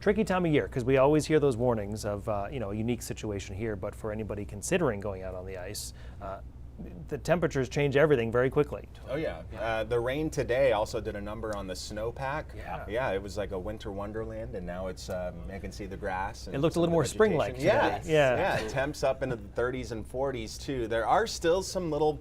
tricky time of year because we always hear those warnings of a unique situation here. But for anybody considering going out on the ice, the temperatures change everything very quickly. Oh yeah. The rain today also did a number on the snowpack. Yeah, it was like a winter wonderland, and now it's you can see the grass. And it looked a little more spring-like today. Yeah. Temps up into the 30s and 40s too. There are still some little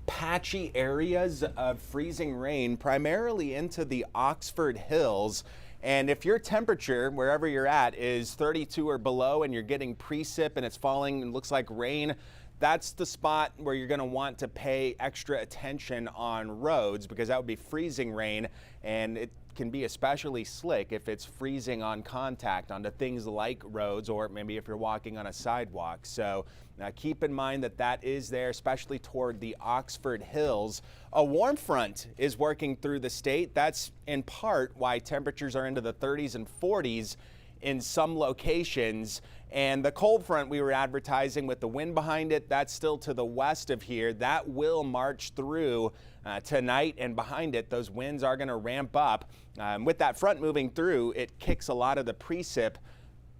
patchy areas of freezing rain, primarily into the Oxford Hills. And if your temperature, wherever you're at, is 32 or below and you're getting precip and it's falling and looks like rain, that's the spot where you're going to want to pay extra attention on roads, because that would be freezing rain, and it can be especially slick if it's freezing on contact onto things like roads, or maybe if you're walking on a sidewalk. So keep in mind that that is there, especially toward the Oxford Hills. A warm front is working through the state. That's in part why temperatures are into the 30s and 40s in some locations. And the cold front we were advertising with the wind behind it, that's still to the west of here. That will march through tonight, and behind it, those winds are going to ramp up. With that front moving through, it kicks a lot of the precip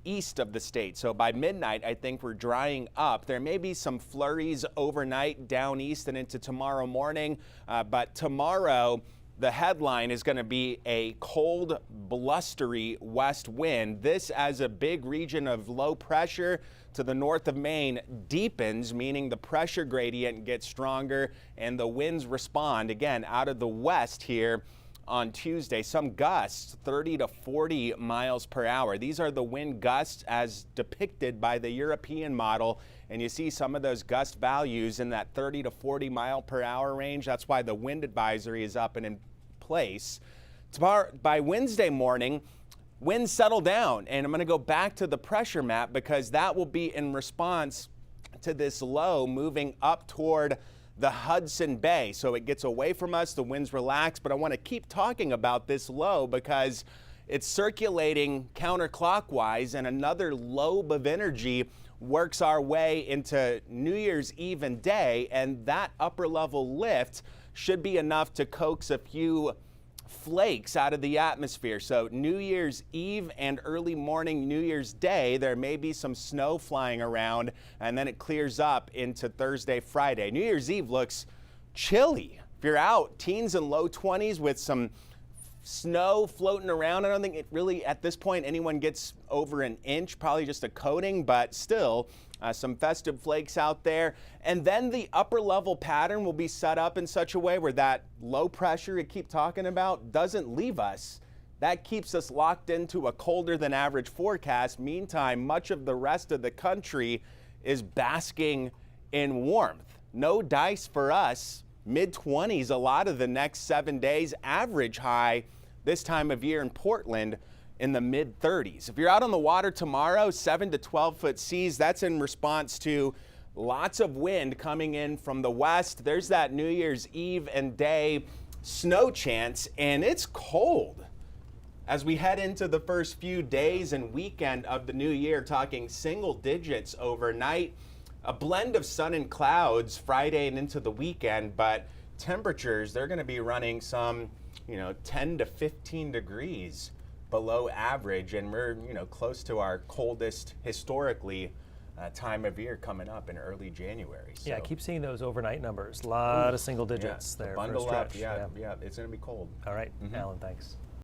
east of the state. So by midnight, I think we're drying up. There may be some flurries overnight down east and into tomorrow morning, but tomorrow, the headline is going to be a cold, blustery west wind. This, as a big region of low pressure to the north of Maine deepens, meaning the pressure gradient gets stronger and the winds respond again out of the west here on Tuesday. Some gusts 30 to 40 miles per hour. These are the wind gusts as depicted by the European model. And you see some of those gust values in that 30 to 40 mile per hour range. That's why the wind advisory is up and in place. Tomorrow, by Wednesday morning, winds settle down, and I'm going to go back to the pressure map because that will be in response to this low moving up toward the Hudson Bay. So it gets away from us, the winds relax, but I want to keep talking about this low because it's circulating counterclockwise, and another lobe of energy works our way into New Year's Eve and day, and that upper level lift should be enough to coax a few flakes out of the atmosphere. So New Year's Eve and early morning New Year's Day, there may be some snow flying around, and then it clears up into Thursday, Friday. New Year's Eve looks chilly. If you're out, teens and low 20s with some snow floating around. I don't think it really, at this point, anyone gets over an inch, probably just a coating, but still some festive flakes out there. And then the upper level pattern will be set up in such a way where that low pressure you keep talking about doesn't leave us. That keeps us locked into a colder than average forecast. Meantime, much of the rest of the country is basking in warmth. No dice for us. Mid-20s a lot of the next 7 days. Average high this time of year in Portland in the mid-30s. If you're out on the water tomorrow, 7 to 12 foot seas, that's in response to lots of wind coming in from the west. There's that New Year's Eve and day snow chance, and it's cold. As we head into the first few days and weekend of the new year, talking single digits overnight. A blend of sun and clouds Friday and into the weekend, but temperatures, they're going to be running some, 10 to 15 degrees below average, and we're, close to our coldest historically time of year coming up in early January. So. Yeah, I keep seeing those overnight numbers. A lot of single digits there. Bundle for a up, stretch. yeah, it's going to be cold. All right, Alan, thanks.